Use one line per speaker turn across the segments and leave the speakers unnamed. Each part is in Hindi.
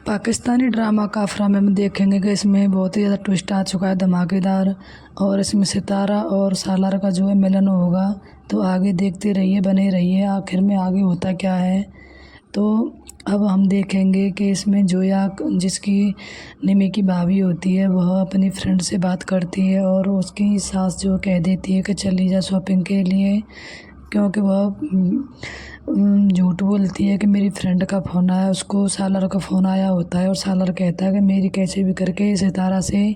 पाकिस्तानी ड्रामा काफ़रा में हम देखेंगे कि इसमें बहुत ही ज़्यादा ट्विस्ट आ चुका है धमाकेदार। और इसमें सितारा और सालार का जो है मिलन होगा। तो आगे देखते रहिए, बने रहिए, आखिर में आगे होता क्या है। तो अब हम देखेंगे कि इसमें जोया, जिसकी निमी की भाभी होती है, वह अपनी फ्रेंड से बात करती है और उसकी सास जो कह देती है कि चली जा शॉपिंग के लिए, क्योंकि वह झूठ बोलती है कि मेरी फ्रेंड का फ़ोन आया, उसको सालर का फ़ोन आया होता है और सालर कहता है कि मेरी कैसे भी करके सितारा से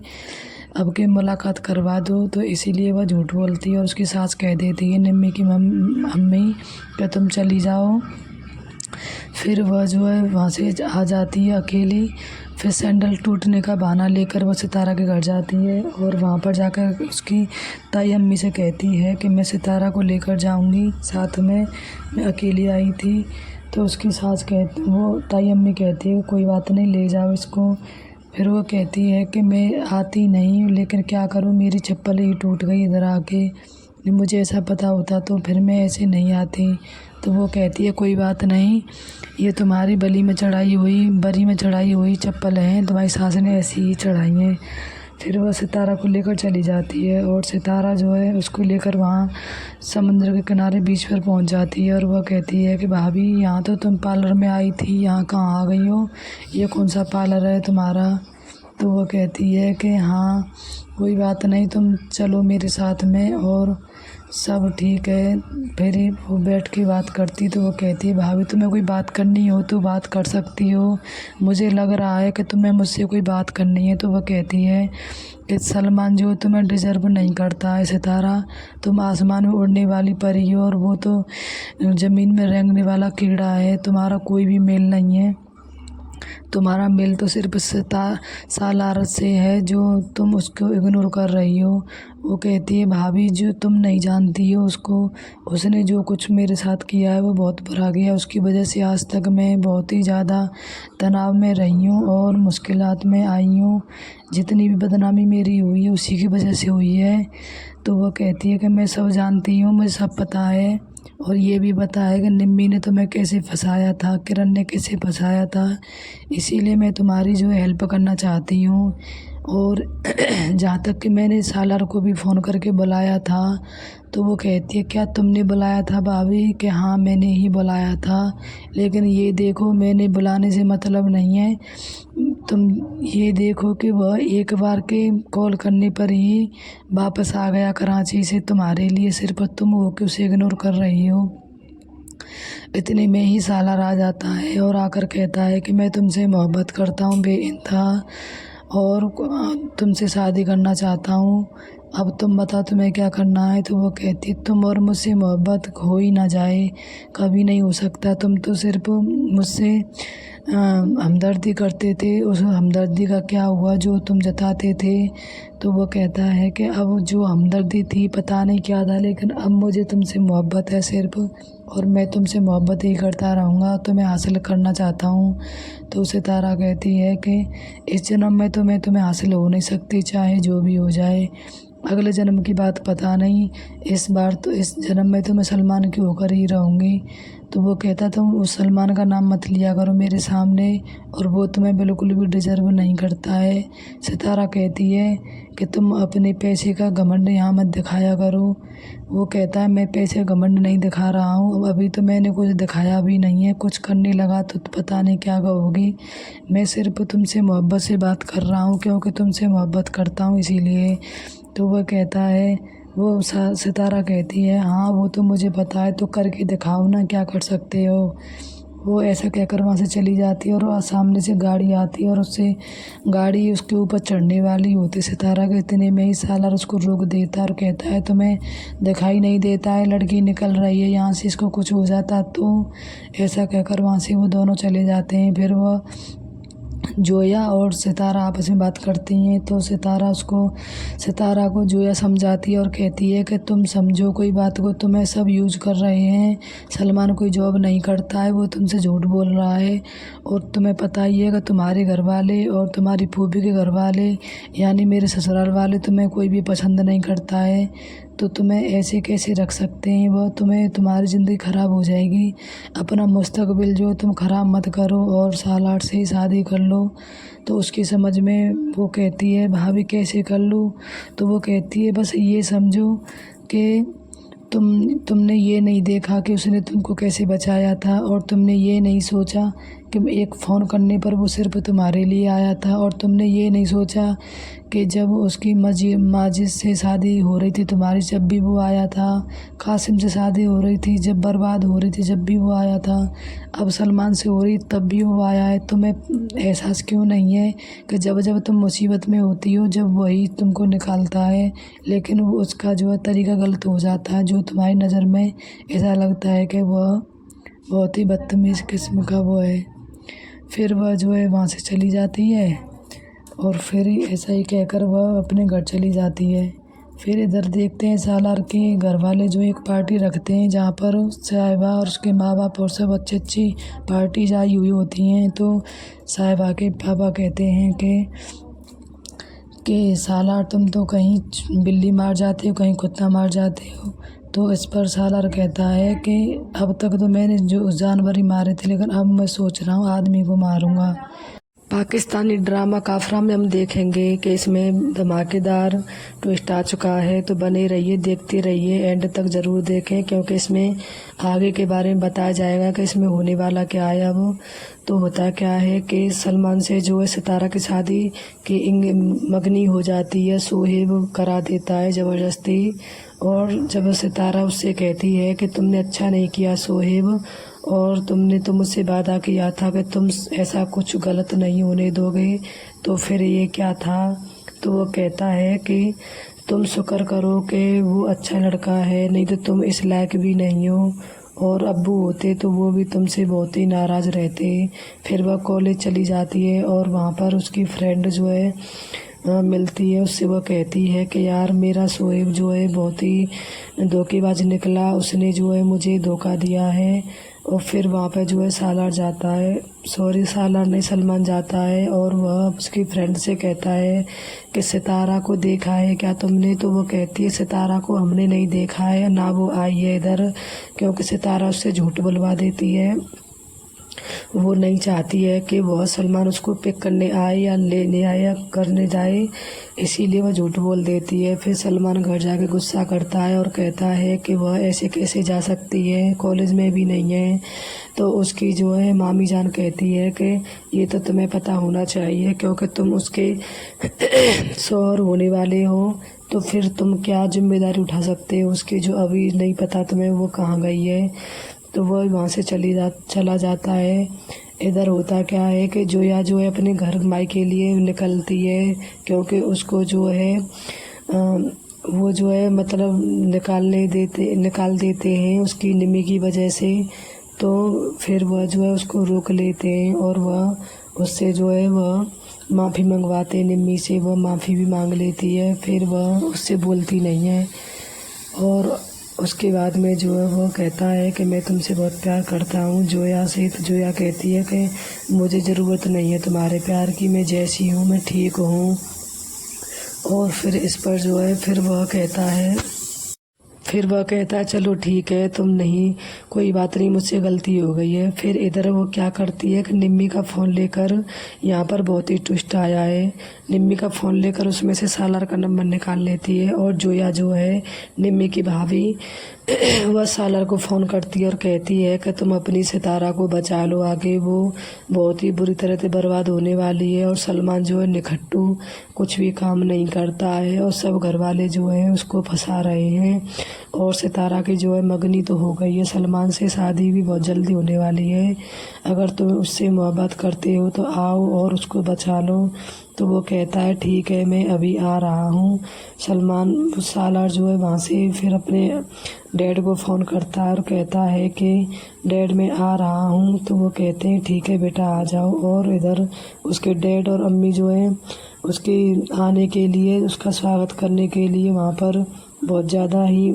अब के मुलाकात करवा दो। तो इसीलिए वह झूठ बोलती है और उसकी सास कह देती है निम्मी की अम्मी कि तुम चली जाओ। फिर वह जो है वहाँ से आ जाती है अकेली। फिर सैंडल टूटने का बहाना लेकर वह सितारा के घर जाती है और वहाँ पर जाकर उसकी ताई अम्मी से कहती है कि मैं सितारा को लेकर जाऊँगी साथ में, मैं अकेली आई थी। तो उसकी सास वो ताई अम्मी कहती है कोई बात नहीं, ले जाओ इसको। फिर वो कहती है कि मैं आती नहीं, लेकिन क्या करूँ, मेरी चप्पल ही टूट गई इधर आके, मुझे ऐसा पता होता तो फिर मैं ऐसे नहीं आती। तो वो कहती है कोई बात नहीं, ये तुम्हारी बरी में चढ़ाई हुई चप्पल है, तुम्हारी सास ने ऐसी ही चढ़ाई है। फिर वह सितारा को लेकर चली जाती है और सितारा जो है उसको लेकर वहाँ समुद्र के किनारे बीच पर पहुँच जाती है और वह कहती है कि भाभी, यहाँ तो तुम पार्लर में आई थी, यहाँ कहाँ आ गई हो, ये कौन सा पार्लर है तुम्हारा। तो वह कहती है कि हाँ कोई बात नहीं, तुम चलो मेरे साथ में और सब ठीक है। फिर वो बैठ के बात करती तो वो कहती है भाभी, तुम्हें कोई बात करनी हो तो बात कर सकती हो, मुझे लग रहा है कि तुम्हें मुझसे कोई बात करनी है। तो वो कहती है कि सलमान जो तुम्हें डिज़र्व नहीं करता है सितारा, तुम आसमान में उड़ने वाली परी हो और वो तो ज़मीन में रेंगने वाला कीड़ा है, तुम्हारा कोई भी मेल नहीं है, तुम्हारा मेल तो सिर्फ सालारत से है जो तुम उसको इग्नोर कर रही हो। वो कहती है भाभी, जो तुम नहीं जानती हो उसको, उसने जो कुछ मेरे साथ किया है वो बहुत बुरा किया, उसकी वजह से आज तक मैं बहुत ही ज़्यादा तनाव में रही हूँ और मुश्किलात में आई हूँ। जितनी भी बदनामी मेरी हुई है उसी की वजह से हुई है। तो वो कहती है कि मैं सब जानती हूँ, मुझे सब पता है और ये भी पता है कि निम्मी ने तुम्हें कैसे फंसाया था, किरण ने कैसे फंसाया था, इसीलिए मैं तुम्हारी जो है हेल्प करना चाहती हूँ। और जहाँ तक कि मैंने सालार को भी फ़ोन करके बुलाया था। तो वो कहती है क्या तुमने बुलाया था भाभी? कि हाँ मैंने ही बुलाया था, लेकिन ये देखो मैंने बुलाने से मतलब नहीं है, तुम ये देखो कि वह एक बार के कॉल करने पर ही वापस आ गया कराची से तुम्हारे लिए, सिर्फ तुम हो कि उसे इग्नोर कर रही हो। इतने में ही सालार आ जाता है और आकर कहता है कि मैं तुमसे मोहब्बत करता हूँ बेइंतहा और तुमसे शादी करना चाहता हूँ, अब तुम बताओ तुम्हें क्या करना है। तो वो कहती तुम और मुझसे मोहब्बत हो ही ना जाए, कभी नहीं हो सकता, तुम तो सिर्फ मुझसे हमदर्दी करते थे, उस हमदर्दी का क्या हुआ जो तुम जताते थे। तो वो कहता है कि अब जो हमदर्दी थी पता नहीं क्या था, लेकिन अब मुझे तुमसे मोहब्बत है सिर्फ, और मैं तुमसे मोहब्बत ही करता रहूँगा, तुम्हें हासिल करना चाहता हूँ। तो सितारा कहती है कि इस जन्म में तो मैं तुम्हें हासिल हो नहीं सकती, चाहे जो भी हो जाए, अगले जन्म की बात पता नहीं, इस बार तो इस जन्म में तो मैं सलमान की होकर ही रहूँगी। तो वो कहता तुम उस सलमान का नाम मत लिया करो मेरे सामने, और वो तुम्हें बिल्कुल भी डिज़र्व नहीं करता है। सितारा कहती है कि तुम अपने पैसे का घमंड यहाँ मत दिखाया करो। वो कहता है मैं पैसे का घमंड नहीं दिखा रहा हूँ, अभी तो मैंने कुछ दिखाया भी नहीं है, कुछ करने लगा तो पता नहीं क्या कहोगी, मैं सिर्फ तुमसे मोहब्बत से बात कर रहा हूँ, क्योंकि तुमसे मोहब्बत करता हूँ इसीलिए। तो वह कहता है, वो सितारा कहती है हाँ वो तो मुझे पता है, तो करके दिखाओ ना, क्या कर सकते हो। वो ऐसा कहकर वहाँ से चली जाती है और सामने से गाड़ी आती है और उससे गाड़ी उसके ऊपर चढ़ने वाली होती सितारा के, इतने में ही सालार उसको रोक देता और कहता है तुम्हें दिखाई नहीं देता है, लड़की निकल रही है यहाँ से, इसको कुछ हो जाता तो। ऐसा कहकर वहाँ से वो दोनों चले जाते हैं। फिर वह जोया और सितारा आपस में बात करती हैं। तो सितारा को जोया समझाती है और कहती है कि तुम समझो कोई बात को, तुम्हें सब यूज कर रहे हैं, सलमान कोई जॉब नहीं करता है, वो तुमसे झूठ बोल रहा है, और तुम्हें पता ही है कि तुम्हारे घर वाले और तुम्हारी फूफी के घर वाले यानी मेरे ससुराल वाले तुम्हें कोई भी पसंद नहीं करता है। तो तुम्हें ऐसे कैसे रख सकते हैं, वह तुम्हारी ज़िंदगी ख़राब हो जाएगी। अपना मुस्तकबिल जो तुम ख़राब मत करो और साल 8 से ही शादी कर लो। तो उसकी समझ में वो कहती है भाभी कैसे कर लूँ। तो वो कहती है बस ये समझो कि तुमने ये नहीं देखा कि उसने तुमको कैसे बचाया था, और तुमने ये नहीं सोचा कि एक फ़ोन करने पर वो सिर्फ तुम्हारे लिए आया था, और तुमने ये नहीं सोचा कि जब उसकी माजिद से शादी हो रही थी तुम्हारी, जब भी वो आया था, कासिम से शादी हो रही थी जब, बर्बाद हो रही थी जब भी वो आया था, अब सलमान से हो रही तब भी वो आया है। तुम्हें एहसास क्यों नहीं है कि जब जब तुम मुसीबत में होती हो जब वही तुमको निकालता है, लेकिन वो उसका जो है तरीका गलत हो जाता है, जो तुम्हारी नज़र में ऐसा लगता है कि वह बहुत ही बदतमीज़ किस्म का वो है। फिर वह जो है वहाँ से चली जाती है, और फिर ऐसा ही कहकर वह अपने घर चली जाती है। फिर इधर देखते हैं सालार के घर वाले जो एक पार्टी रखते हैं, जहाँ पर साहिबा और उसके माँ बाप और सब अच्छी अच्छी पार्टीज आई हुई होती हैं। तो साहिबा के पापा कहते हैं कि सालार तुम तो कहीं बिल्ली मार जाते हो, कहीं कुत्ता मार जाते हो। तो इस पर सालार कहता है कि अब तक तो मैंने जो जानवर ही मारे थे, लेकिन अब मैं सोच रहा हूँ आदमी को मारूंगा। पाकिस्तानी ड्रामा काफरा में हम देखेंगे कि इसमें धमाकेदार ट्विस्ट आ चुका है। तो बने रहिए, देखते रहिए, एंड तक ज़रूर देखें, क्योंकि इसमें आगे के बारे में बताया जाएगा कि इसमें होने वाला क्या है। वो तो होता क्या है कि सलमान से जो है सितारा की शादी की मगनी हो जाती है, सोहेब करा देता है ज़बरदस्ती। और जब सितारा उससे कहती है कि तुमने अच्छा नहीं किया सोहेब, और तुमने तो मुझसे वादा किया था कि तुम ऐसा कुछ गलत नहीं होने दोगे, तो फिर ये क्या था। तो वो कहता है कि तुम शुक्र करो कि वो अच्छा लड़का है, नहीं तो तुम इस लायक भी नहीं हो, और अब्बू होते तो वो भी तुमसे बहुत ही नाराज़ रहते। फिर वह कॉलेज चली जाती है, और वहाँ पर उसकी फ्रेंड जो है मिलती है। उससे वह कहती है कि यार मेरा शोएब जो है बहुत ही धोखेबाज निकला, उसने जो है मुझे धोखा दिया है। और फिर वहाँ पे जो है सालार जाता है, सॉरी सालार नहीं सलमान जाता है, और वह उसकी फ्रेंड से कहता है कि सितारा को देखा है क्या तुमने। तो वो कहती है सितारा को हमने नहीं देखा है, ना वो आई है इधर, क्योंकि सितारा उससे झूठ बुलवा देती है। वो नहीं चाहती है कि वह सलमान उसको पिक करने आए या लेने आए या करने जाए, इसीलिए वह झूठ बोल देती है। फिर सलमान घर जाके गुस्सा करता है और कहता है कि वह ऐसे कैसे जा सकती है, कॉलेज में भी नहीं है। तो उसकी जो है मामी जान कहती है कि ये तो तुम्हें पता होना चाहिए, क्योंकि तुम उसके शौहर होने वाले हो, तो फिर तुम क्या जिम्मेदारी उठा सकते हो उसकी, जो अभी नहीं पता तुम्हें वो कहाँ गई है। तो वह वहाँ से चला जाता है। इधर होता क्या है कि जोया जो है अपने घर माई के लिए निकलती है, क्योंकि उसको जो है वो जो है मतलब निकाल देते हैं उसकी निम्मी की वजह से। तो फिर वह जो है उसको रोक लेते हैं, और वह उससे जो है वह माफ़ी मंगवाते हैं निम्मी से। वह माफ़ी भी मांग लेती है, फिर वह उससे बोलती नहीं है। और उसके बाद में जो है वो कहता है कि मैं तुमसे बहुत प्यार करता हूँ जोया से। तो जोया कहती है कि मुझे ज़रूरत नहीं है तुम्हारे प्यार की, मैं जैसी हूँ मैं ठीक हूँ। और फिर इस पर जो है फिर वह कहता है चलो ठीक है, तुम नहीं, कोई बात नहीं, मुझसे गलती हो गई है। फिर इधर वो क्या करती है कि निम्मी का फ़ोन लेकर, यहाँ पर बहुत ही ट्विस्ट आया है, निम्मी का फ़ोन लेकर उसमें से सालार का नंबर निकाल लेती है। और जोया जो है निम्मी की भाभी वह सालार को फ़ोन करती है और कहती है कि तुम अपनी सितारा को बचा लो, आगे वो बहुत ही बुरी तरह से बर्बाद होने वाली है। और सलमान जो है निखट्टू, कुछ भी काम नहीं करता है, और सब घर वाले जो है उसको फंसा रहे हैं। और सितारा की जो है मगनी तो हो गई है, सलमान से शादी भी बहुत जल्दी होने वाली है। अगर तुम उससे मोहब्बत करते हो तो आओ और उसको बचा लो। तो वो कहता है ठीक है मैं अभी आ रहा हूँ। सालार जो है वहाँ से फिर अपने डैड को फ़ोन करता है और कहता है कि डैड मैं आ रहा हूँ। तो वो कहते हैं ठीक है बेटा आ जाओ। और इधर उसके डैड और अम्मी जो हैं उसके आने के लिए, उसका स्वागत करने के लिए वहाँ पर बहुत ज़्यादा ही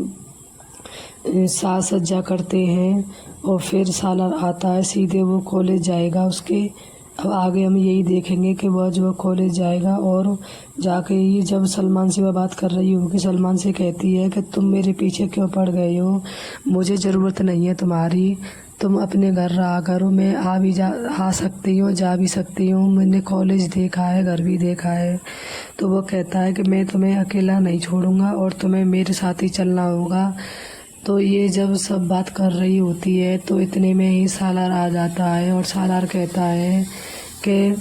साज सज्जा करते हैं। और फिर सालार आता है, सीधे वो कॉलेज जाएगा उसके, अब आगे हम यही देखेंगे कि वह जो कॉलेज जाएगा और जाके ये जब सलमान से वह बात कर रही होगी, सलमान से कहती है कि तुम मेरे पीछे क्यों पड़ गए हो, मुझे ज़रूरत नहीं है तुम्हारी, तुम अपने घर रहा करो, मैं आ सकती हूँ, जा भी सकती हूँ, मैंने कॉलेज देखा है, घर भी देखा है। तो वो कहता है कि मैं तुम्हें अकेला नहीं छोड़ूंगा और तुम्हें मेरे साथ ही चलना होगा। तो ये जब सब बात कर रही होती है तो इतने में ही सालार आ जाता है और सालार कहता है कि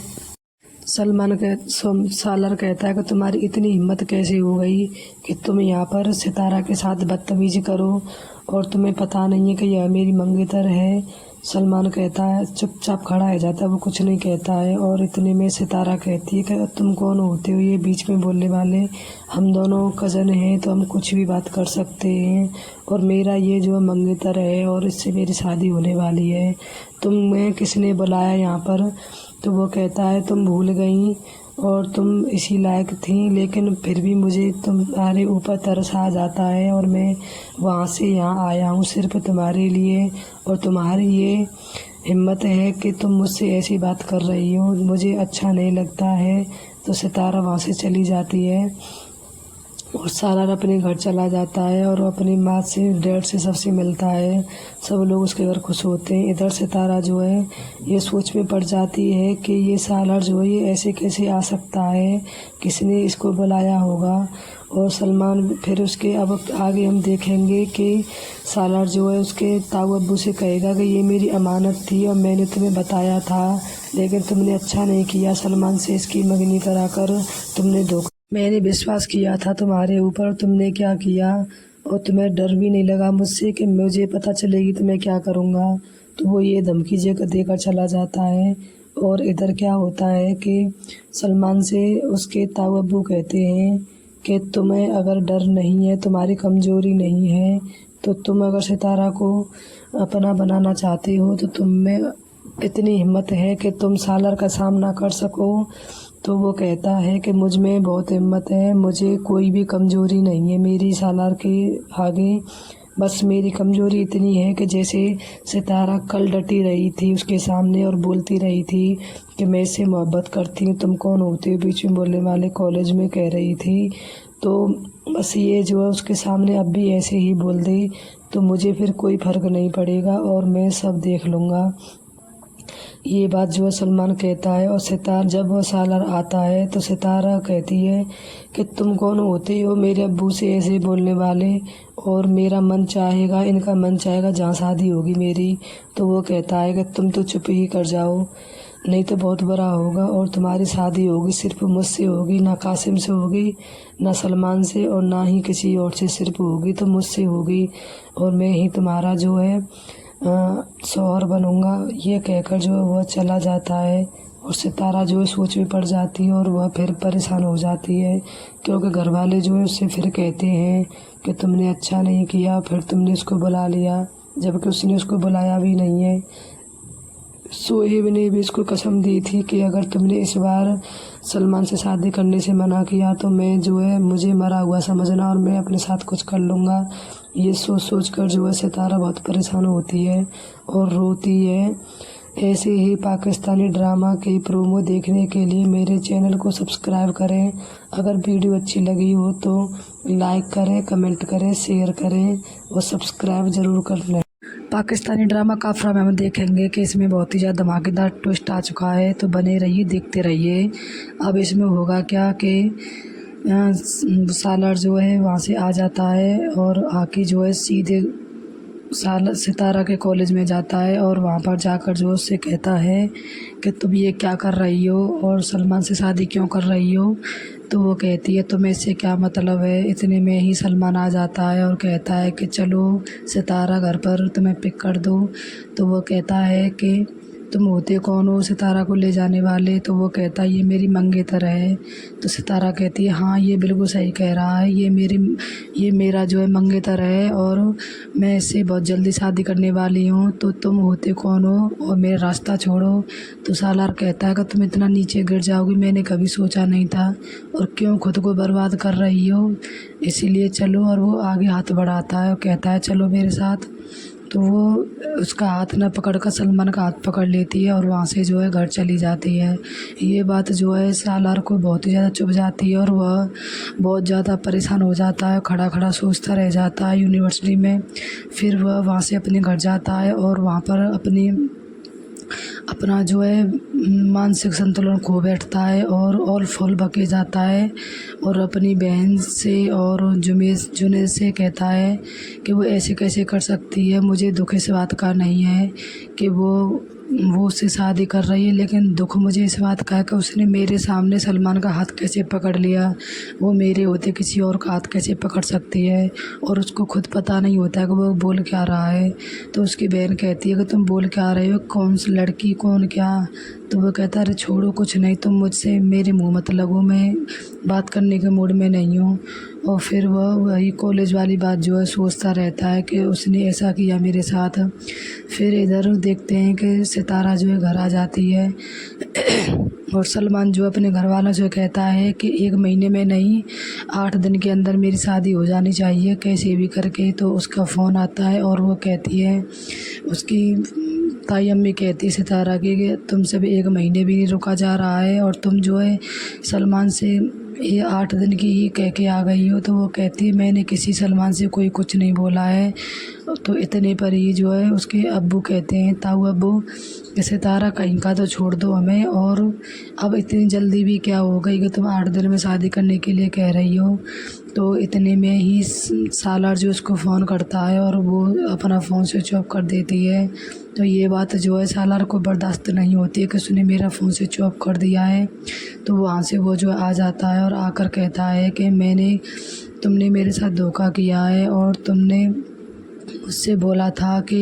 सालार कहता है कि तुम्हारी इतनी हिम्मत कैसे हो गई कि तुम यहाँ पर सितारा के साथ बदतमीजी करो और तुम्हें पता नहीं है कि यह मेरी मंगेतर है। सलमान कहता है, चुपचाप खड़ा है जाता है, वो कुछ नहीं कहता है। और इतने में सितारा कहती है कि तुम कौन होते हो ये बीच में बोलने वाले, हम दोनों कज़न हैं तो हम कुछ भी बात कर सकते हैं और मेरा ये जो मंगेतर है और इससे मेरी शादी होने वाली है, तुम्हें किसने बुलाया यहाँ पर। तो वो कहता है तुम भूल गई और तुम इसी लायक थी, लेकिन फिर भी मुझे तुम्हारे ऊपर तरस आ जाता है और मैं वहाँ से यहाँ आया हूँ सिर्फ तुम्हारे लिए। और तुम्हारी ये हिम्मत है कि तुम मुझसे ऐसी बात कर रही हो, मुझे अच्छा नहीं लगता है। तो सितारा वहाँ से चली जाती है और सालार अपने घर चला जाता है और अपनी माँ से, डैड से, सबसे मिलता है। सब लोग उसके घर खुश होते हैं। इधर सितारा जो है ये सोच में पड़ जाती है कि ये सालार जो है ये ऐसे कैसे आ सकता है, किसने इसको बुलाया होगा। और सलमान फिर उसके अब आगे हम देखेंगे कि सालार जो है उसके ताऊ अब्बू से कहेगा कि ये मेरी अमानत थी और मैंने तुम्हें बताया था, लेकिन तुमने अच्छा नहीं किया, सलमान से इसकी मंगनी कराकर तुमने धोखा, मैंने विश्वास किया था तुम्हारे ऊपर, तुमने क्या किया। और तुम्हें डर भी नहीं लगा मुझसे कि मुझे पता चलेगी तो मैं क्या करूँगा। तो वो ये धमकी देकर चला जाता है। और इधर क्या होता है कि सलमान से उसके ताऊ अब्बू कहते हैं कि तुम्हें अगर डर नहीं है, तुम्हारी कमज़ोरी नहीं है, तो तुम अगर सितारा को अपना बनाना चाहते हो तो तुम में इतनी हिम्मत है कि तुम सालार का सामना कर सको। तो वो कहता है कि मुझ में बहुत हिम्मत है, मुझे कोई भी कमज़ोरी नहीं है मेरी सालार के आगे, बस मेरी कमज़ोरी इतनी है कि जैसे सितारा कल डटी रही थी उसके सामने और बोलती रही थी कि मैं इससे मोहब्बत करती हूँ, तुम कौन होते हो बीच में बोलने वाले, कॉलेज में कह रही थी। तो बस ये जो है उसके सामने अब भी ऐसे ही बोल दे तो मुझे फिर कोई फ़र्क नहीं पड़ेगा और मैं सब देख लूँगा। ये बात जो है सलमान कहता है। और जब वो सालार आता है तो सितारा कहती है कि तुम कौन होते हो मेरे अब्बू से ऐसे बोलने वाले, और मेरा मन चाहेगा, इनका मन चाहेगा जहाँ शादी होगी मेरी। तो वो कहता है कि तुम तो चुप ही कर जाओ, नहीं तो बहुत बुरा होगा और तुम्हारी शादी होगी सिर्फ मुझसे होगी, ना कासिम से होगी, ना सलमान से, और ना ही किसी और से, सिर्फ होगी तो मुझसे होगी और मैं ही तुम्हारा जो है शौहर बनूंगा। ये कहकर जो है वह चला जाता है और सितारा जो है सोच में पड़ जाती है और वह फिर परेशान हो जाती है, क्योंकि घर वाले जो है उससे फिर कहते हैं कि तुमने अच्छा नहीं किया, फिर तुमने उसको बुला लिया, जबकि उसने उसको बुलाया भी नहीं है। सोहेब ने भी इसको कसम दी थी कि अगर तुमने इस बार सलमान से शादी करने से मना किया तो मैं जो है, मुझे मरा हुआ समझना और मैं अपने साथ कुछ कर लूँगा। ये सोच कर जो है सितारा बहुत परेशान होती है और रोती है। ऐसे ही पाकिस्तानी ड्रामा के प्रोमो देखने के लिए मेरे चैनल को सब्सक्राइब करें। अगर वीडियो अच्छी लगी हो तो लाइक करें, कमेंट करें, शेयर करें और सब्सक्राइब ज़रूर कर लें। पाकिस्तानी ड्रामा काफ़रा में हम देखेंगे कि इसमें बहुत ही ज़्यादा धमाकेदार ट्विस्ट आ चुका है, तो बने रहिए, देखते रहिए। अब इसमें होगा क्या कि सालार जो है वहाँ से आ जाता है और आके जो है सीधे सितारा के कॉलेज में जाता है और वहाँ पर जाकर जो उससे कहता है कि तुम ये क्या कर रही हो और सलमान से शादी क्यों कर रही हो। तो वो कहती है तुम्हें इससे क्या मतलब है। इतने में ही सलमान आ जाता है और कहता है कि चलो सितारा घर पर तुम्हें पिक कर दो। तो वो कहता है कि तुम होते कौन हो सितारा को ले जाने वाले। तो वो कहता है ये मेरी मंगेतर है। तो सितारा कहती है हाँ ये बिल्कुल सही कह रहा है, ये मेरा जो है मंगेतर है और मैं इससे बहुत जल्दी शादी करने वाली हूँ। तो तुम होते कौन हो और मेरा रास्ता छोड़ो। तो सालार कहता है कि तुम इतना नीचे गिर जाओगी मैंने कभी सोचा नहीं था, और क्यों खुद को बर्बाद कर रही हो, इसीलिए चलो। और वो आगे हाथ बढ़ाता है और कहता है चलो मेरे साथ। तो वो उसका हाथ ना पकड़ कर सलमान का हाथ पकड़ लेती है और वहाँ से जो है घर चली जाती है। ये बात जो है सालार को बहुत ही ज़्यादा चुभ जाती है और वह बहुत ज़्यादा परेशान हो जाता है, खड़ा खड़ा सोचता रह जाता है यूनिवर्सिटी में। फिर वह वहाँ से अपने घर जाता है और वहाँ पर अपना जो है मानसिक संतुलन खो बैठता है और ऑल फॉल बके जाता है और अपनी बहन से और जुनैद से कहता है कि वो ऐसे कैसे कर सकती है। मुझे दुख इस बात का नहीं है कि वो उससे शादी कर रही है, लेकिन दुख मुझे इस बात का है कि उसने मेरे सामने सलमान का हाथ कैसे पकड़ लिया। वो मेरे होते किसी और का हाथ कैसे पकड़ सकती है और उसको खुद पता नहीं होता है कि वो बोल क्या रहा है। तो उसकी बहन कहती है कि तुम बोल क्या रहे हो, कौन सी लड़की, कौन क्या। तो वो कहता है अरे छोड़ो कुछ नहीं, तुम मुझसे मेरे मुँह मत लगो, मैं बात करने के मूड में नहीं हूँ। और फिर वह वही कॉलेज वाली बात जो है सोचता रहता है कि उसने ऐसा किया मेरे साथ। फिर इधर देखते हैं कि सितारा जो है घर आ जाती है और सलमान जो अपने घर वालों से कहता है कि 1 महीने में नहीं, 8 दिन के अंदर मेरी शादी हो जानी चाहिए कैसे भी करके। तो उसका फ़ोन आता है और वो कहती है, उसकी ताई अम्मी कहती है सितारा की कि तुमसे भी 1 महीने भी नहीं रुका जा रहा है और तुम जो है सलमान से ये 8 दिन की ही कह के आ गई हो। तो वो कहती है मैंने किसी सलमान से कोई कुछ नहीं बोला है। तो इतने पर ही जो है उसके अब्बू कहते हैं, ताऊ अब्बू कि सितारा कहीं का तो छोड़ दो हमें, और अब इतनी जल्दी भी क्या हो गई कि तुम 8 दिन में शादी करने के लिए कह रही हो। तो इतने में ही सालार जो उसको फ़ोन करता है और वो अपना फ़ोन स्विच ऑफ कर देती है। तो ये बात जो है सालार को बर्दाश्त नहीं होती है कि उसने मेरा फ़ोन स्विच ऑफ कर दिया है। तो वहाँ से वो जो आ जाता है और आकर कहता है कि तुमने मेरे साथ धोखा किया है और तुमने मुझसे बोला था कि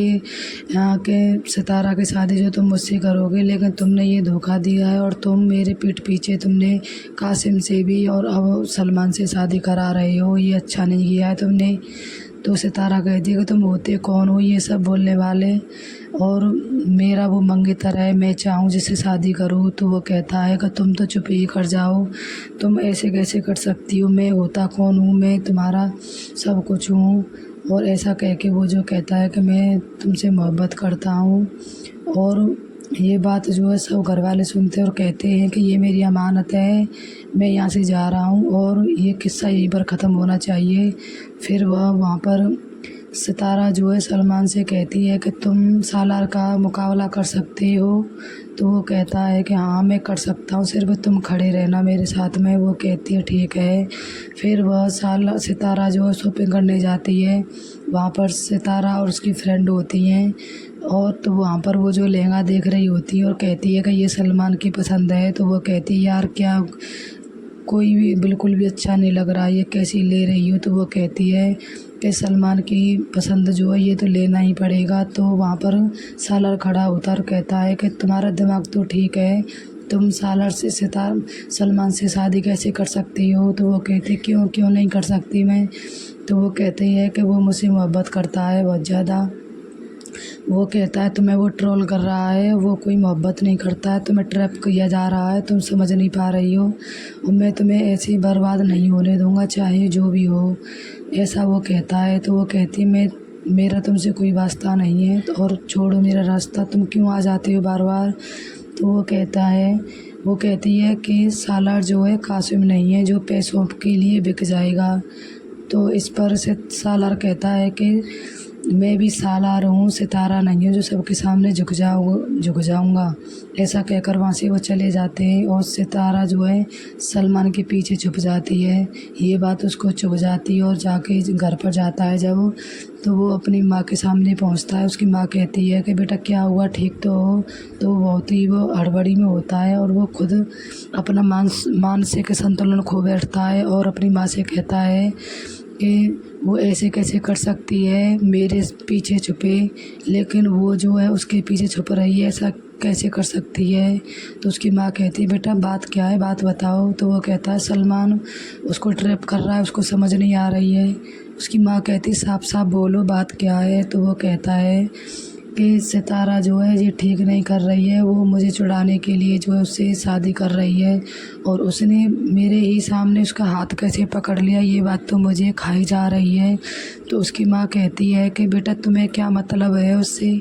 यहाँ के सितारा की शादी जो तुम मुझसे करोगे, लेकिन तुमने ये धोखा दिया है और तुम मेरे पीठ पीछे तुमने कासिम से भी और अब सलमान से शादी करा रहे हो। ये अच्छा नहीं किया है तुमने। तो सितारा कहती है कि तुम होते कौन हो ये सब बोलने वाले, और मेरा वो मंगेतर है, मैं चाहूँ जिससे शादी करूँ। तो वो कहता है कि तुम तो चुप ही कर जाओ, तुम ऐसे कैसे कर सकती हो, मैं होता कौन हूँ, मैं तुम्हारा सब कुछ हूँ। और ऐसा कह के वो जो कहता है कि मैं तुमसे मोहब्बत करता हूँ। और ये बात जो है सब घर वाले सुनते हैं और कहते हैं कि ये मेरी अमानत है, मैं यहाँ से जा रहा हूँ और ये किस्सा यहीं पर ख़त्म होना चाहिए। फिर वह वहाँ पर सितारा जो है सलमान से कहती है कि तुम सालार का मुकाबला कर सकते हो। तो वो कहता है कि हाँ मैं कर सकता हूँ, सिर्फ तुम खड़े रहना मेरे साथ में। वो कहती है ठीक है। फिर वह सितारा जो है शॉपिंग करने जाती है। वहाँ पर सितारा और उसकी फ्रेंड होती हैं और तो वहाँ पर वो जो लहंगा देख रही होती है और कहती है कि ये सलमान की पसंद है। तो वो कहती है यार क्या कोई भी बिल्कुल भी अच्छा नहीं लग रहा, ये कैसी ले रही हो। तो वो कहती है कि सलमान की पसंद जो है ये तो लेना ही पड़ेगा। तो वहाँ पर सालार खड़ा होता और कहता है कि तुम्हारा दिमाग तो ठीक है, तुम सलमान से शादी कैसे कर सकती हो। तो वो कहती क्यों क्यों नहीं कर सकती मैं। तो वो कहती है कि वो मुझसे मोहब्बत करता है बहुत ज़्यादा। वो कहता है तुम्हें वो ट्रोल कर रहा है, वो कोई मोहब्बत नहीं करता है, तुम्हें ट्रैप किया जा रहा है, तुम समझ नहीं पा रही हो और मैं तुम्हें ऐसे ही बर्बाद नहीं होने दूंगा चाहे जो भी हो, ऐसा वो कहता है। तो वो कहती मेरा तुमसे कोई वास्ता नहीं है और छोड़ो मेरा रास्ता, तुम क्यों आ जाते हो बार बार। तो वो कहती है कि सालार जो है कासिम नहीं है जो पैसों के लिए बिक जाएगा। तो इस पर से सालार कहता है कि मैं भी सालार हूँ, सितारा नहीं हूँ जो सबके सामने झुक जाऊँगा। ऐसा कहकर वहाँ से वो चले जाते हैं और सितारा जो है सलमान के पीछे छुप जाती है। ये बात उसको चुभ जाती है और जाके घर पर जाता है जब, तो वो अपनी माँ के सामने पहुँचता है। उसकी माँ कहती है कि बेटा क्या हुआ, ठीक तो हो। तो बहुत ही वो हड़बड़ी में होता है और वो खुद अपना मानसिक संतुलन खो बैठता है और अपनी माँ से कहता है कि वो ऐसे कैसे कर सकती है मेरे पीछे छुपे, लेकिन वो जो है उसके पीछे छुप रही है, ऐसा कैसे कर सकती है। तो उसकी माँ कहती है बेटा बात क्या है, बात बताओ। तो वो कहता है सलमान उसको ट्रैप कर रहा है, उसको समझ नहीं आ रही है। उसकी माँ कहती साफ साफ बोलो बात क्या है। तो वो कहता है कि सितारा जो है ये ठीक नहीं कर रही है, वो मुझे छुड़ाने के लिए जो है उससे शादी कर रही है और उसने मेरे ही सामने उसका हाथ कैसे पकड़ लिया, ये बात तो मुझे खाई जा रही है। तो उसकी माँ कहती है कि बेटा तुम्हें क्या मतलब है उससे।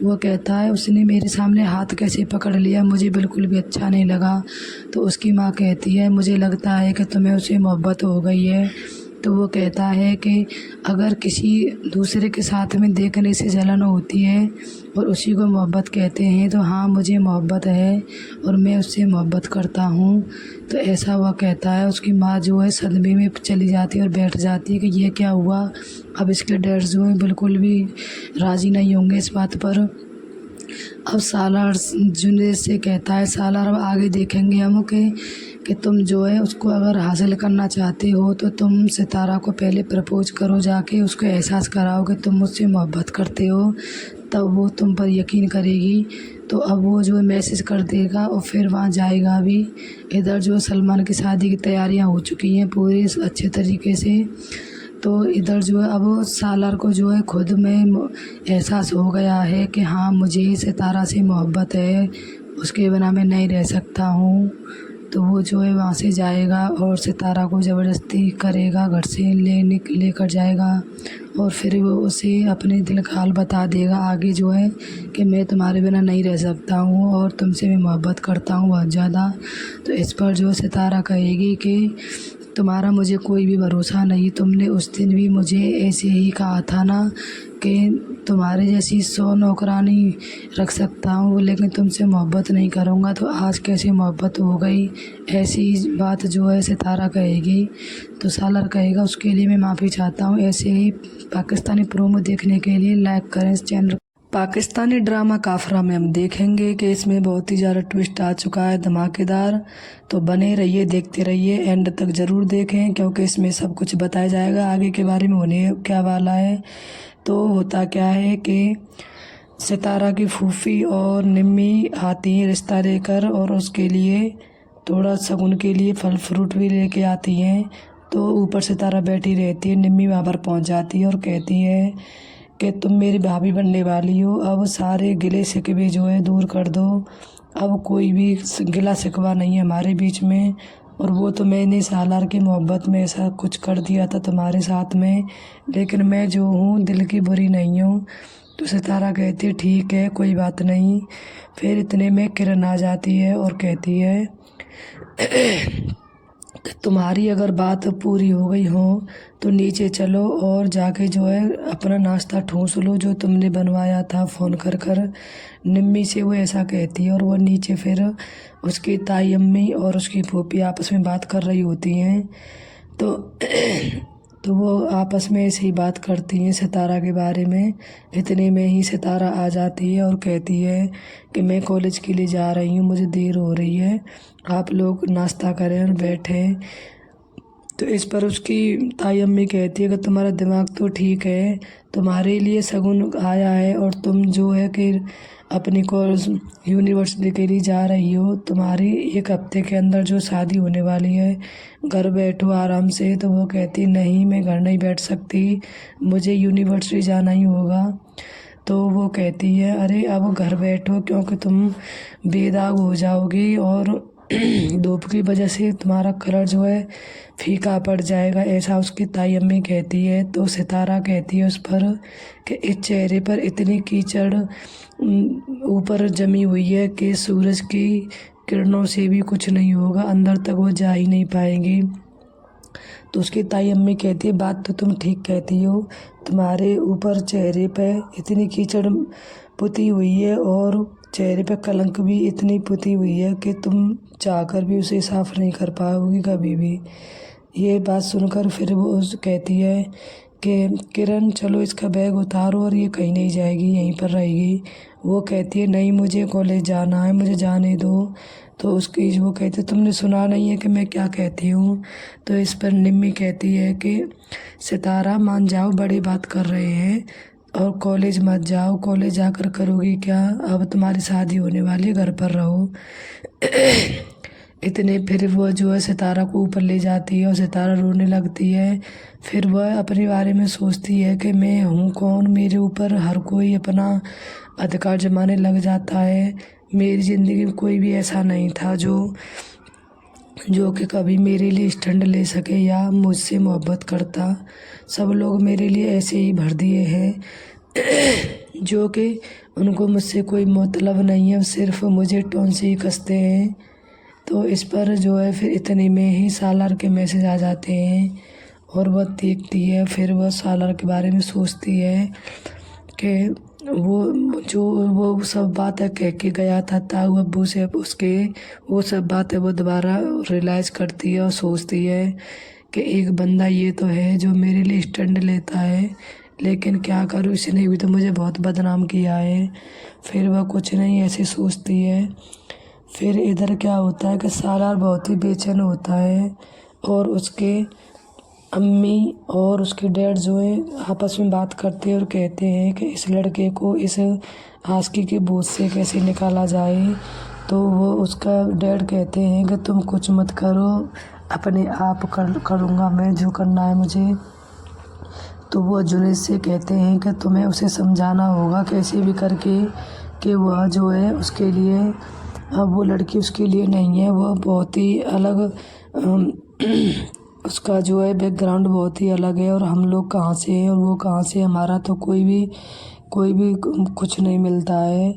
वो कहता है उसने मेरे सामने हाथ कैसे पकड़ लिया, मुझे बिल्कुल भी अच्छा नहीं लगा। तो उसकी माँ कहती है मुझे लगता है कि तुम्हें उससे मोहब्बत हो गई है। तो वो कहता है कि अगर किसी दूसरे के साथ में देखने से जलन होती है और उसी को मोहब्बत कहते हैं तो हाँ मुझे मोहब्बत है और मैं उससे मोहब्बत करता हूँ। तो ऐसा वह कहता है। उसकी माँ जो है सदमे में चली जाती है और बैठ जाती है कि ये क्या हुआ। अब इसके डैड जो है बिल्कुल भी राज़ी नहीं होंगे इस बात पर। अब सालार जुनेद से कहता है सालार अब आगे देखेंगे हम कि तुम जो है उसको अगर हासिल करना चाहते हो तो तुम सितारा को पहले प्रपोज करो, जाके उसको एहसास कराओ कि तुम मुझसे मोहब्बत करते हो, तब वो तुम पर यकीन करेगी। तो अब वो जो है मैसेज कर देगा और फिर वहाँ जाएगा भी। इधर जो सलमान की शादी की तैयारियाँ हो चुकी हैं पूरी अच्छे तरीके से। तो इधर जो है अब सालार को जो है खुद में एहसास हो गया है कि हाँ मुझे सितारा से मोहब्बत है, उसके बिना मैं नहीं रह सकता हूँ। तो वो जो है वहाँ से जाएगा और सितारा को ज़बरदस्ती करेगा, घर से लेकर जाएगा और फिर वो उसे अपने दिल का हाल बता देगा आगे जो है कि मैं तुम्हारे बिना नहीं रह सकता हूँ और तुमसे मैं मोहब्बत करता हूँ बहुत ज़्यादा। तो इस पर जो सितारा कहेगी कि तुम्हारा मुझे कोई भी भरोसा नहीं, तुमने उस दिन भी मुझे ऐसे ही कहा था ना कि तुम्हारे जैसी 100 नौकरानी रख सकता हूँ लेकिन तुमसे मोहब्बत नहीं करूँगा, तो आज कैसे मोहब्बत हो गई। ऐसी बात जो है सितारा कहेगी। तो सालार कहेगा उसके लिए मैं माफ़ी चाहता हूँ। ऐसे ही पाकिस्तानी प्रोमो देखने के लिए लाइक करें इस चैनल। पाकिस्तानी ड्रामा काफरा में हम देखेंगे कि इसमें बहुत ही ज़्यादा ट्विस्ट आ चुका है धमाकेदार। तो बने रहिए, देखते रहिए, एंड तक ज़रूर देखें क्योंकि इसमें सब कुछ बताया जाएगा आगे के बारे में होने क्या वाला है। तो होता क्या है कि सितारा की फूफी और निम्मी आती हैं रिश्ता लेकर और उसके लिए थोड़ा शगुन के लिए फल फ्रूट भी लेके आती हैं। तो ऊपर सितारा बैठी रहती है, निम्मी वहाँ पर पहुँच जाती है और कहती है कि तुम मेरी भाभी बनने वाली हो, अब सारे गिले शिकवे जो है दूर कर दो, अब कोई भी गिला शिकवा नहीं है हमारे बीच में। और वो तो मैंने सालार की मोहब्बत में ऐसा कुछ कर दिया था तुम्हारे साथ में, लेकिन मैं जो हूँ दिल की बुरी नहीं हूँ। तो सितारा कहती है ठीक है कोई बात नहीं। फिर इतने में किरण आ जाती है और कहती है कि तुम्हारी अगर बात पूरी हो गई हो तो नीचे चलो और जाके जो है अपना नाश्ता ठूंस लो जो तुमने बनवाया था फ़ोन कर कर। निम्मी से वो ऐसा कहती है और वो नीचे फिर उसकी ताई अम्मी और उसकी फूफी आपस में बात कर रही होती हैं। तो तो वो आपस में ऐसे ही बात करती हैं सितारा के बारे में। इतने में ही सितारा आ जाती है और कहती है कि मैं कॉलेज के लिए जा रही हूँ, मुझे देर हो रही है, आप लोग नाश्ता करें और बैठें। तो इस पर उसकी ताई अम्मी कहती है कि तुम्हारा दिमाग तो ठीक है, तुम्हारे लिए शगुन आया है और तुम जो है कि अपनी कोर्स यूनिवर्सिटी के लिए जा रही हो, तुम्हारी 1 हफ्ते के अंदर जो शादी होने वाली है, घर बैठो आराम से। तो वो कहती नहीं मैं घर नहीं बैठ सकती, मुझे यूनिवर्सिटी जाना ही होगा। तो वो कहती है अरे अब घर बैठो क्योंकि तुम बेदाग हो जाओगी और धूप की वजह से तुम्हारा कलर जो है फीका पड़ जाएगा, ऐसा उसकी ताई अम्मी कहती है। तो सितारा कहती है उस पर कि इस चेहरे पर इतनी कीचड़ ऊपर जमी हुई है कि सूरज की किरणों से भी कुछ नहीं होगा, अंदर तक वो जा ही नहीं पाएंगी। तो उसकी ताई अम्मी कहती है बात तो तुम ठीक कहती हो, तुम्हारे ऊपर चेहरे पे इतनी कीचड़ पुती हुई है और चेहरे पे कलंक भी इतनी पुती हुई है कि तुम चाहकर भी उसे साफ नहीं कर पाओगी कभी भी। ये बात सुनकर फिर वो उस कहती है कि किरण चलो इसका बैग उतारो और ये कहीं नहीं जाएगी, यहीं पर रहेगी। वो कहती है नहीं मुझे कॉलेज जाना है, मुझे जाने दो। तो उसकी वो कहती है तुमने सुना नहीं है कि मैं क्या कहती हूँ। तो इस पर निम्मी कहती है कि सितारा मान जाओ, बड़ी बात कर रहे हैं और कॉलेज मत जाओ, कॉलेज जाकर करोगी क्या, अब तुम्हारी शादी होने वाली है, घर पर रहो। इतने फिर वो जो है सितारा को ऊपर ले जाती है और सितारा रोने लगती है। फिर वह अपने बारे में सोचती है कि मैं हूँ कौन, मेरे ऊपर हर कोई अपना अधिकार जमाने लग जाता है। मेरी ज़िंदगी में कोई भी ऐसा नहीं था जो कि कभी मेरे लिए स्टैंड ले सके या मुझसे मोहब्बत करता। सब लोग मेरे लिए ऐसे ही भर दिए हैं जो कि उनको मुझसे कोई मतलब नहीं है, सिर्फ मुझे टोन से ही कसते हैं। तो इस पर जो है फिर इतने में ही सालार के मैसेज आ जाते हैं और वह देखती है। फिर वह सालार के बारे में सोचती है कि वो सब बातें कह के गया था ताऊ अब्बू से, उसके वो सब बातें वो दोबारा रियलाइज़ करती है और सोचती है कि एक बंदा ये तो है जो मेरे लिए स्टैंड लेता है, लेकिन क्या करूँ, इसने भी तो मुझे बहुत बदनाम किया है। फिर वह कुछ नहीं ऐसे सोचती है। फिर इधर क्या होता है कि सालार बहुत ही बेचैन होता है और उसके अम्मी और उसके डैड जो है आपस में बात करते हैं और कहते हैं कि इस लड़के को इस आशिकी के बोझ से कैसे निकाला जाए। तो वो उसका डैड कहते हैं कि तुम कुछ मत करो, अपने आप करूँगा मैं जो करना है मुझे। तो वो जुनैद से कहते हैं कि तुम्हें उसे समझाना होगा कैसे भी करके कि वह जो है उसके लिए, अब वो लड़की उसके लिए नहीं है। वह बहुत ही अलग उसका जो है बैकग्राउंड बहुत ही अलग है और हम लोग कहाँ से हैं और वो कहाँ से, हमारा तो कोई भी कुछ नहीं मिलता है।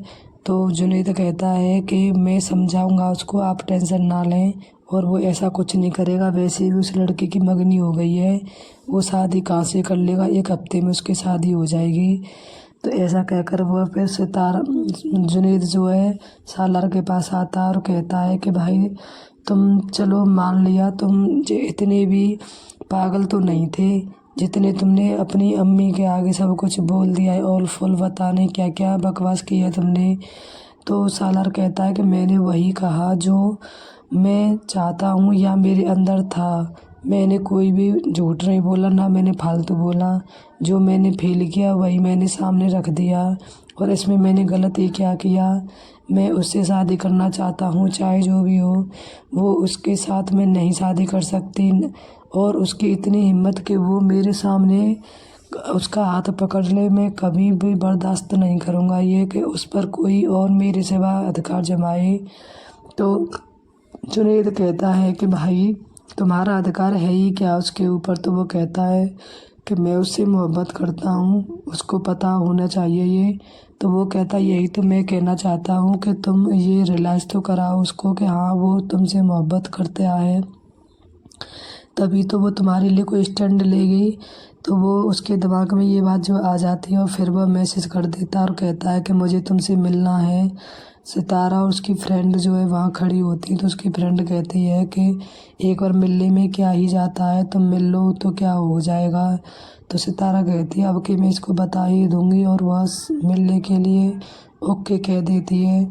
तो जुनैद कहता है कि मैं समझाऊंगा उसको, आप टेंशन ना लें, और वो ऐसा कुछ नहीं करेगा। वैसे भी उस लड़के की मंगनी हो गई है, वो शादी कहाँ से कर लेगा, 1 हफ्ते में उसकी शादी हो जाएगी। तो ऐसा कहकर वह फिर सितारा जुनैद जो है सालार के पास आता है और कहता है कि भाई तुम चलो मान लिया, तुम इतने भी पागल तो नहीं थे जितने तुमने अपनी अम्मी के आगे सब कुछ बोल दिया है, ऑल फुल बताने क्या क्या बकवास की है तुमने। तो सालार कहता है कि मैंने वही कहा जो मैं चाहता हूँ या मेरे अंदर था। मैंने कोई भी झूठ नहीं बोला, ना मैंने फालतू बोला। जो मैंने फेल किया वही मैंने सामने रख दिया, और इसमें मैंने गलत ये क्या किया। मैं उससे शादी करना चाहता हूँ चाहे जो भी हो, वो उसके साथ मैं नहीं शादी कर सकती। और उसकी इतनी हिम्मत कि वो मेरे सामने उसका हाथ पकड़ ले, मैं कभी भी बर्दाश्त नहीं करूँगा ये कि उस पर कोई और मेरे सिवा अधिकार जमाए। तो जुनैद कहता है कि भाई तुम्हारा अधिकार है ही क्या उसके ऊपर। तो वो कहता है कि मैं उससे मोहब्बत करता हूँ, उसको पता होना चाहिए ये। तो वो कहता है यही तो मैं कहना चाहता हूँ कि तुम ये रियलाइज़ तो कराओ उसको कि हाँ वो तुमसे मोहब्बत करते आए, तभी तो वो तुम्हारे लिए कोई स्टैंड लेगी। तो वो उसके दिमाग में ये बात जो आ जाती है और फिर वह मैसेज कर देता है और कहता है कि मुझे तुमसे मिलना है। सितारा और उसकी फ्रेंड जो है वहाँ खड़ी होती है। तो उसकी फ्रेंड कहती है कि एक बार मिलने में क्या ही जाता है, तुम मिल लो तो क्या हो जाएगा। तो सितारा कहती है अब कि मैं इसको बता ही दूँगी, और वह मिलने के लिए ओके कह देती है।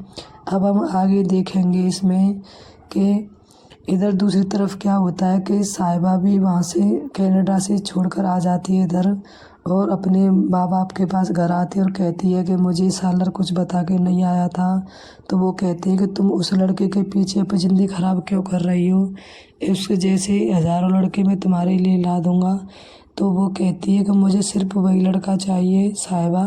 अब हम आगे देखेंगे इसमें कि इधर दूसरी तरफ क्या होता है कि साहिबा भी वहाँ से कनाडा से छोड़कर आ जाती है इधर, और अपने माँ बाप के पास घर आती है और कहती है कि मुझे सालर कुछ बता के नहीं आया था। तो वो कहते हैं कि तुम उस लड़के के पीछे अपनी ज़िंदगी ख़राब क्यों कर रही हो, उसके जैसे हज़ारों लड़के मैं तुम्हारे लिए ला दूँगा। तो वो कहती है कि मुझे सिर्फ वही लड़का चाहिए, साहिबा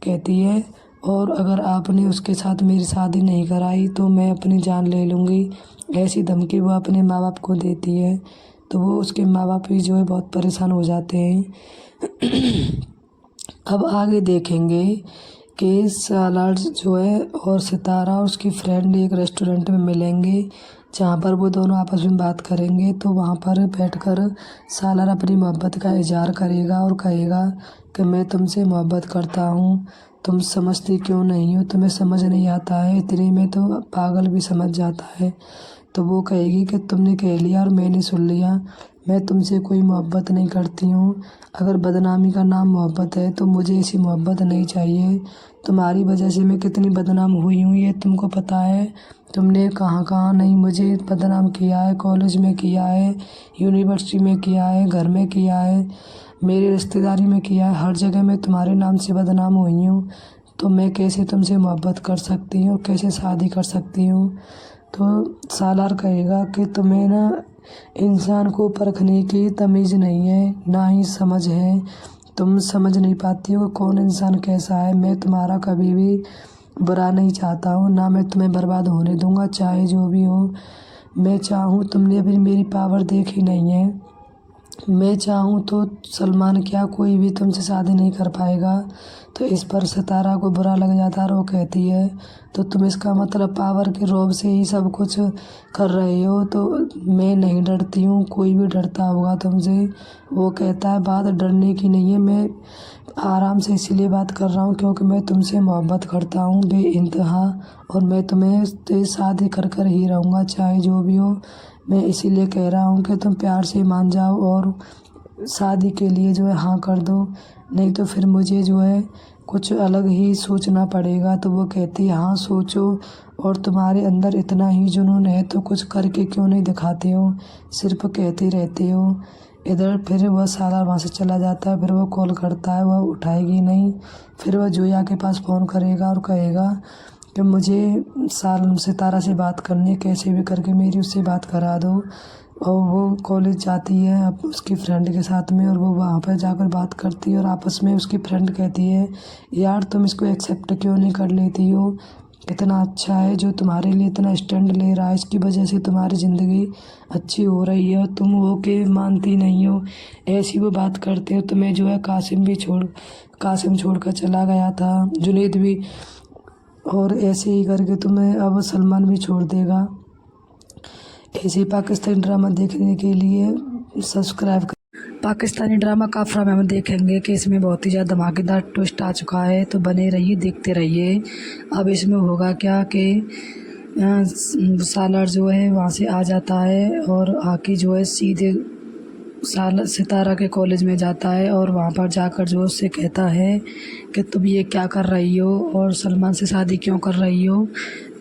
कहती है, और अगर आपने उसके साथ मेरी शादी नहीं कराई तो मैं अपनी जान ले लूँगी। ऐसी धमकी वो अपने माँ बाप को देती है। तो वो उसके माँ बाप भी जो है बहुत परेशान हो जाते हैं। अब आगे देखेंगे कि सालार जो है और सितारा और उसकी फ्रेंड एक रेस्टोरेंट में मिलेंगे, जहाँ पर वो दोनों आपस में बात करेंगे। तो वहाँ पर बैठकर सालार अपनी मोहब्बत का इज़हार करेगा और कहेगा कि मैं तुमसे मोहब्बत करता हूँ, तुम समझती क्यों नहीं हो, तुम्हें समझ नहीं आता है, इतने में तो पागल भी समझ जाता है। तो वो कहेगी कि तुमने कह लिया और मैंने सुन लिया, मैं तुमसे कोई मोहब्बत नहीं करती हूँ। अगर बदनामी का नाम मोहब्बत है तो मुझे ऐसी मोहब्बत नहीं चाहिए। तुम्हारी वजह से मैं कितनी बदनाम हुई हूँ ये तुमको पता है। तुमने कहाँ कहाँ नहीं मुझे बदनाम किया है, कॉलेज में किया है, यूनिवर्सिटी में किया है, घर में किया है, मेरी रिश्तेदारी में किया है, हर जगह मैं तुम्हारे नाम से बदनाम हुई हूँ। तो मैं कैसे तुमसे मोहब्बत कर सकती हूँ, कैसे शादी कर सकती हूँ। तो सालार कहेगा कि तुम्हें ना इंसान को परखने की तमीज़ नहीं है, ना ही समझ है। तुम समझ नहीं पाती हो कौन इंसान कैसा है। मैं तुम्हारा कभी भी बुरा नहीं चाहता हूँ, ना मैं तुम्हें बर्बाद होने दूँगा, चाहे जो भी हो। मैं चाहूँ, तुमने अभी मेरी पावर देखी नहीं है। मैं चाहूँ तो सलमान क्या कोई भी तुमसे शादी नहीं कर पाएगा। तो इस पर सितारा को बुरा लग जाता है और वो कहती है तो तुम इसका मतलब पावर के रौब से ही सब कुछ कर रहे हो। तो मैं नहीं डरती हूँ, कोई भी डरता होगा तुमसे। वो कहता है बात डरने की नहीं है, मैं आराम से इसीलिए बात कर रहा हूँ क्योंकि मैं तुमसे मोहब्बत करता हूँ बेइंतहा, और मैं तुम्हें शादी कर कर ही रहूँगा चाहे जो भी हो। मैं इसीलिए कह रहा हूँ कि तुम प्यार से मान जाओ और शादी के लिए जो है हाँ कर दो, नहीं तो फिर मुझे जो है कुछ अलग ही सोचना पड़ेगा। तो वो कहती है हाँ सोचो, और तुम्हारे अंदर इतना ही जुनून है तो कुछ करके क्यों नहीं दिखाते हो, सिर्फ कहते रहते हो। इधर फिर वह साला वहाँ से चला जाता है। फिर वो कॉल करता है, वह उठाएगी नहीं। फिर वह जोया के पास फ़ोन करेगा और कहेगा कि मुझे सितारा से बात करनी है, कैसे भी करके मेरी उससे बात करा दो। और वो कॉलेज जाती है अब उसकी फ्रेंड के साथ में, और वो वहाँ पर जाकर बात करती है। और आपस में उसकी फ्रेंड कहती है यार तुम इसको एक्सेप्ट क्यों नहीं कर लेती हो, कितना अच्छा है जो तुम्हारे लिए इतना स्टैंड ले रहा है, इसकी वजह से तुम्हारी ज़िंदगी अच्छी हो रही है और तुम वो के मानती नहीं हो। ऐसी वो बात करते हो। तुम्हें जो है कासिम छोड़ कर चला गया था, जुनैद भी, और ऐसे ही करके तुम्हें अब सलमान भी छोड़ देगा। ऐसे पाकिस्तानी ड्रामा देखने के लिए सब्सक्राइब कर। पाकिस्तानी ड्रामा काफ़रा में हम देखेंगे कि इसमें बहुत ही ज़्यादा धमाकेदार ट्विस्ट आ चुका है, तो बने रहिए देखते रहिए। अब इसमें होगा क्या कि सालार जो है वहाँ से आ जाता है और आके जो है सीधे सितारा के कॉलेज में जाता है, और वहाँ पर जाकर जो उससे कहता है कि तुम ये क्या कर रही हो और सलमान से शादी क्यों कर रही हो।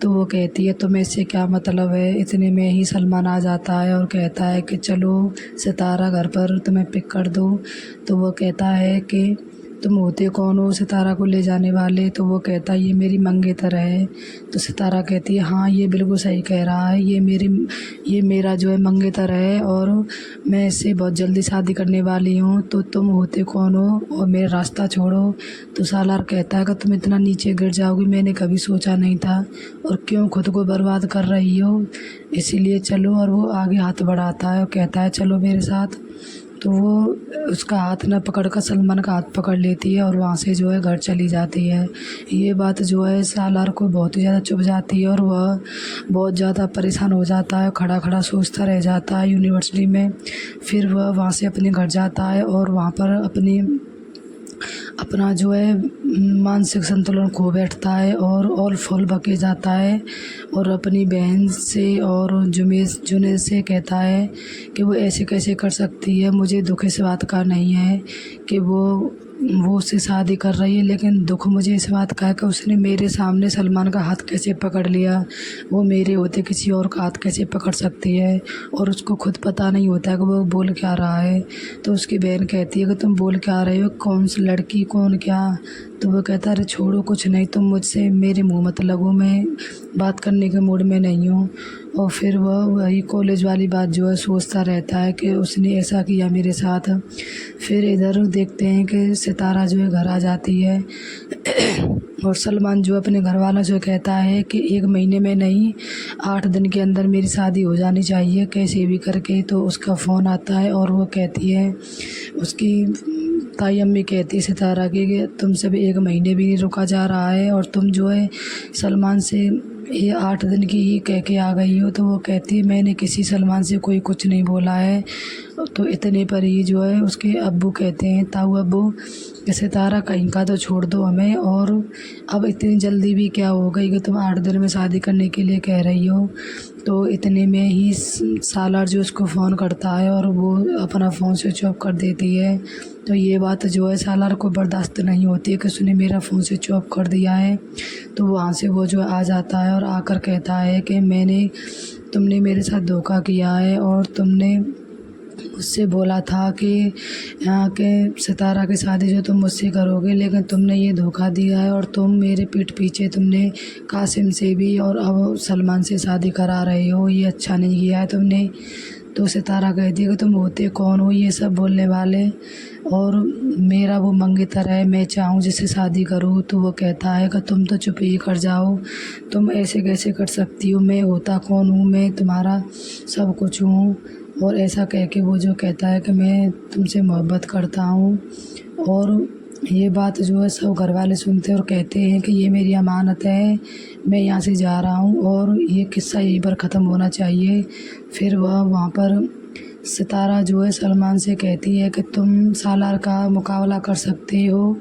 तो वो कहती है तुम्हें इससे क्या मतलब है। इतने में ही सलमान आ जाता है और कहता है कि चलो सितारा घर पर तुम्हें पिक कर दो। तो वो कहता है कि तुम होते कौन हो सितारा को ले जाने वाले। तो वो कहता है ये मेरी मंगेतर है। तो सितारा कहती है हाँ ये बिल्कुल सही कह रहा है, ये मेरा जो है मंगेतर है और मैं इससे बहुत जल्दी शादी करने वाली हूँ। तो तुम होते कौन हो और मेरा रास्ता छोड़ो। तो सालार कहता है कि तुम इतना नीचे गिर जाओगी मैंने कभी सोचा नहीं था, और क्यों खुद को बर्बाद कर रही हो, इसीलिए चलो। और वो आगे हाथ बढ़ाता है और कहता है चलो मेरे साथ। तो वो उसका हाथ न पकड़ कर सलमान का हाथ पकड़ लेती है और वहाँ से जो है घर चली जाती है। ये बात जो है सालार को बहुत ही ज़्यादा चुभ जाती है और वह बहुत ज़्यादा परेशान हो जाता है, खड़ा खड़ा सोचता रह जाता है यूनिवर्सिटी में। फिर वह वहाँ से अपने घर जाता है और वहाँ पर अपना जो है मानसिक संतुलन खो बैठता है और फूल बके जाता है, और अपनी बहन से और जुनैद से कहता है कि वो ऐसे कैसे कर सकती है। मुझे दुख इस बात का नहीं है कि वो उससे शादी कर रही है, लेकिन दुख मुझे इस बात का है कि उसने मेरे सामने सलमान का हाथ कैसे पकड़ लिया। वो मेरे होते किसी और का हाथ कैसे पकड़ सकती है, और उसको खुद पता नहीं होता है कि वो बोल क्या रहा है। तो उसकी बहन कहती है कि तुम बोल क्या रहे हो, कौन सी लड़की कौन क्या। तो वो कहता है अरे छोड़ो कुछ नहीं, तुम मुझसे मेरे मुँह मत लगो, मैं बात करने के मूड में नहीं हूँ। और फिर वह वही कॉलेज वाली बात जो है सोचता रहता है कि उसने ऐसा किया मेरे साथ। फिर इधर देखते हैं कि सितारा जो है घर आ जाती है और सलमान जो अपने घर वालों से कहता है कि 1 महीने में नहीं 8 दिन के अंदर मेरी शादी हो जानी चाहिए कैसे भी करके। तो उसका फ़ोन आता है और वो कहती है, उसकी ताई अम्मी कहती है सितारा की कि तुमसे भी 1 महीने भी नहीं रुका जा रहा है और तुम जो है सलमान से ये 8 दिन की ही कह के आ गई हो। तो वो कहती है मैंने किसी सलमान से कोई कुछ नहीं बोला है। तो इतने पर ही जो है उसके अब्बू कहते हैं, ताऊ अब्बू कि सितारा कहीं का तो छोड़ दो हमें, और अब इतनी जल्दी भी क्या हो गई कि तुम 8 दिन में शादी करने के लिए कह रही हो। तो इतने में ही सालार जो उसको फ़ोन करता है और वो अपना फ़ोन स्विच ऑफ कर देती है। तो ये बात जो है सालार को बर्दाश्त नहीं होती है कि उसने मेरा फ़ोन स्विच ऑफ कर दिया है। तो वहाँ से वो जो आ जाता है और आकर कहता है कि तुमने मेरे साथ धोखा किया है और तुमने मुझसे बोला था कि यहाँ के सितारा की शादी जो तुम मुझसे करोगे, लेकिन तुमने ये धोखा दिया है और तुम मेरे पीठ पीछे तुमने कासिम से भी और अब सलमान से शादी करा रहे हो। ये अच्छा नहीं किया है तुमने। तो सितारा कहती है कि तुम होते कौन हो ये सब बोलने वाले, और मेरा वो मंगेतर है, मैं चाहूँ जिससे शादी करूँ। तो वो कहता है कि तुम तो चुप ही कर जाओ, तुम ऐसे कैसे कर सकती हो, मैं होता कौन हूँ, मैं तुम्हारा सब कुछ हूँ। और ऐसा कह के वो जो कहता है कि मैं तुमसे मोहब्बत करता हूँ। और ये बात जो है सब घर वाले सुनते हैं और कहते हैं कि ये मेरी अमानत है, मैं यहाँ से जा रहा हूँ और ये किस्सा यहीं पर ख़त्म होना चाहिए। फिर वह वहाँ पर सितारा जो है सलमान से कहती है कि तुम सालार का मुकाबला कर सकते हो।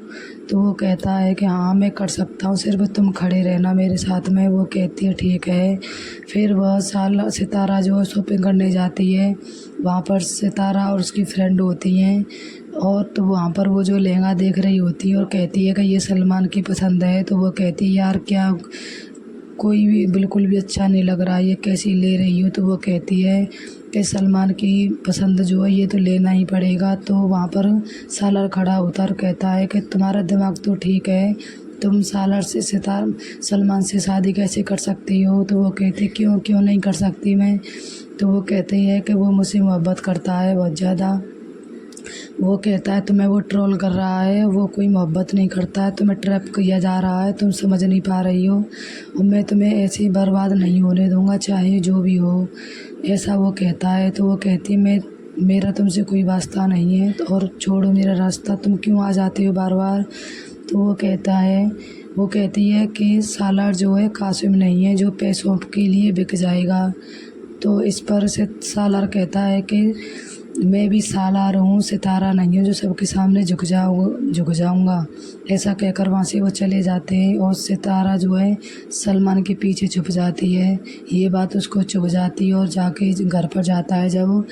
तो वो कहता है कि हाँ मैं कर सकता हूँ, सिर्फ तुम खड़े रहना मेरे साथ में। वो कहती है ठीक है। फिर वह सितारा जो है शॉपिंग करने जाती है। वहाँ पर सितारा और उसकी फ्रेंड होती हैं, और तो वहाँ पर वो जो लहंगा देख रही होती है और कहती है कि ये सलमान की पसंद है। तो वो कहती है यार क्या कोई भी बिल्कुल भी अच्छा नहीं लग रहा, ये कैसी ले रही हो। तो वो कहती है कि सलमान की पसंद जो है ये तो लेना ही पड़ेगा। तो वहाँ पर सालार खड़ा होता और कहता है कि तुम्हारा दिमाग तो ठीक है, तुम सालार से सलमान से शादी कैसे कर सकती हो। तो वो कहती क्यों क्यों नहीं कर सकती मैं। तो वो कहती है कि वो मुझसे मोहब्बत करता है बहुत ज़्यादा। वो कहता है तुम्हें वो ट्रोल कर रहा है, वो कोई मोहब्बत नहीं करता है, तुम्हें ट्रैप किया जा रहा है, तुम समझ नहीं पा रही हो, और मैं तुम्हें ऐसे ही बर्बाद नहीं होने दूंगा चाहे जो भी हो, ऐसा वो कहता है। तो वो कहती मेरा तुमसे कोई वास्ता नहीं है, और छोड़ो मेरा रास्ता, तुम क्यों आ जाते हो बार बार। तो वो कहती है कि सालार जो है कासिम नहीं है जो पैसों के लिए बिक जाएगा। तो इस पर से सालार कहता है कि मैं भी सालार हूँ, सितारा नहीं हूँ जो सबके सामने झुक जाऊँगा। ऐसा कहकर वहाँ से वो चले जाते हैं, और सितारा जो है सलमान के पीछे छुप जाती है। ये बात उसको चुभ जाती है, और जाके घर पर जाता है जब,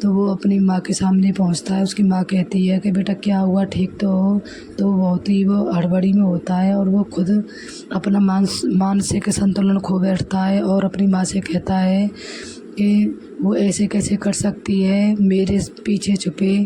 तो वो अपनी माँ के सामने पहुँचता है। उसकी माँ कहती है कि बेटा क्या हुआ, ठीक तो हो। तो बहुत ही वो हड़बड़ी में होता है, और वो खुद अपना मानसिक संतुलन खो बैठता है, और अपनी माँ से कहता है कि वो ऐसे कैसे कर सकती है मेरे पीछे छुपे,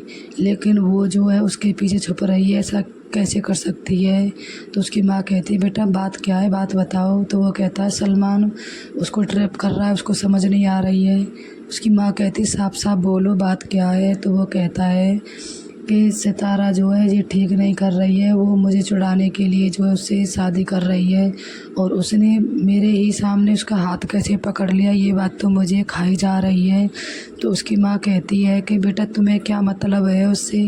लेकिन वो जो है उसके पीछे छुप रही है, ऐसा कैसे कर सकती है। तो उसकी माँ कहती है बेटा बात क्या है, बात बताओ। तो वो कहता है सलमान उसको ट्रैप कर रहा है, उसको समझ नहीं आ रही है। उसकी माँ कहती साफ साफ बोलो बात क्या है। तो वो कहता है कि सितारा जो है ये ठीक नहीं कर रही है, वो मुझे छुड़ाने के लिए जो है उससे शादी कर रही है, और उसने मेरे ही सामने उसका हाथ कैसे पकड़ लिया, ये बात तो मुझे खाई जा रही है। तो उसकी माँ कहती है कि बेटा तुम्हें क्या मतलब है उससे।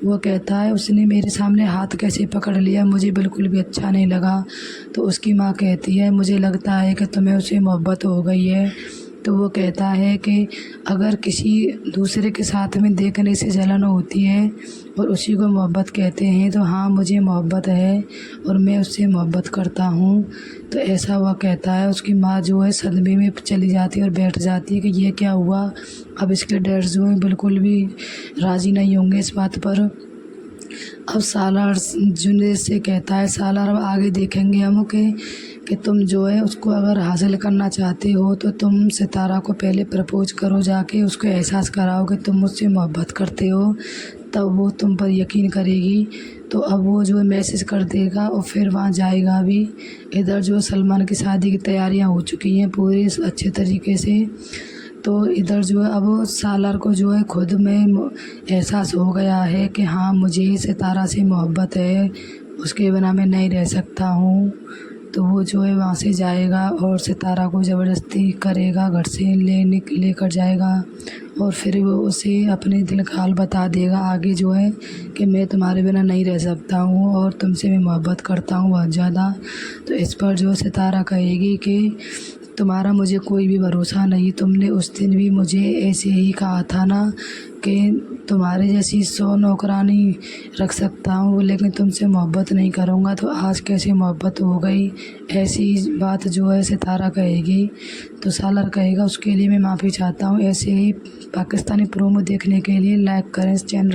वो कहता है उसने मेरे सामने हाथ कैसे पकड़ लिया, मुझे बिल्कुल भी अच्छा नहीं लगा। तो उसकी माँ कहती है मुझे लगता है कि तुम्हें उससे मोहब्बत हो गई है। तो वो कहता है कि अगर किसी दूसरे के साथ में देखने से जलन होती है और उसी को मोहब्बत कहते हैं, तो हाँ मुझे मोहब्बत है और मैं उससे मोहब्बत करता हूँ। तो ऐसा वह कहता है। उसकी माँ जो है सदमे में चली जाती है और बैठ जाती है कि ये क्या हुआ। अब इसके डैड जो है बिल्कुल भी राज़ी नहीं होंगे इस बात पर। अब सालार जुनैद से कहता है सालार अब आगे देखेंगे हम कि तुम जो है उसको अगर हासिल करना चाहते हो तो तुम सितारा को पहले प्रपोज करो, जाके उसको एहसास कराओ कि तुम मुझसे मोहब्बत करते हो, तब वो तुम पर यकीन करेगी। तो अब वो जो है मैसेज कर देगा और फिर वहाँ जाएगा भी। इधर जो सलमान की शादी की तैयारियाँ हो चुकी हैं पूरी अच्छे तरीके से। तो इधर जो है अब सालार को जो है खुद में एहसास हो गया है कि हाँ मुझे सितारा से मोहब्बत है, उसके बिना मैं नहीं रह सकता हूँ। तो वो जो है वहाँ से जाएगा और सितारा को ज़बरदस्ती करेगा, घर से लेकर जाएगा, और फिर वो उसे अपने दिल का हाल बता देगा आगे जो है कि मैं तुम्हारे बिना नहीं रह सकता हूँ और तुमसे मैं मोहब्बत करता हूँ बहुत ज़्यादा। तो इस पर जो सितारा कहेगी कि तुम्हारा मुझे कोई भी भरोसा नहीं, तुमने उस दिन भी मुझे ऐसे ही कहा था ना कि तुम्हारे जैसी 100 नौकरानी रख सकता हूँ लेकिन तुमसे मोहब्बत नहीं करूँगा, तो आज कैसे मोहब्बत हो गई। ऐसी बात जो है सितारा कहेगी। तो सालार कहेगा उसके लिए मैं माफ़ी चाहता हूँ। ऐसे ही पाकिस्तानी प्रोमो देखने के लिए लाइक करें इस चैनल।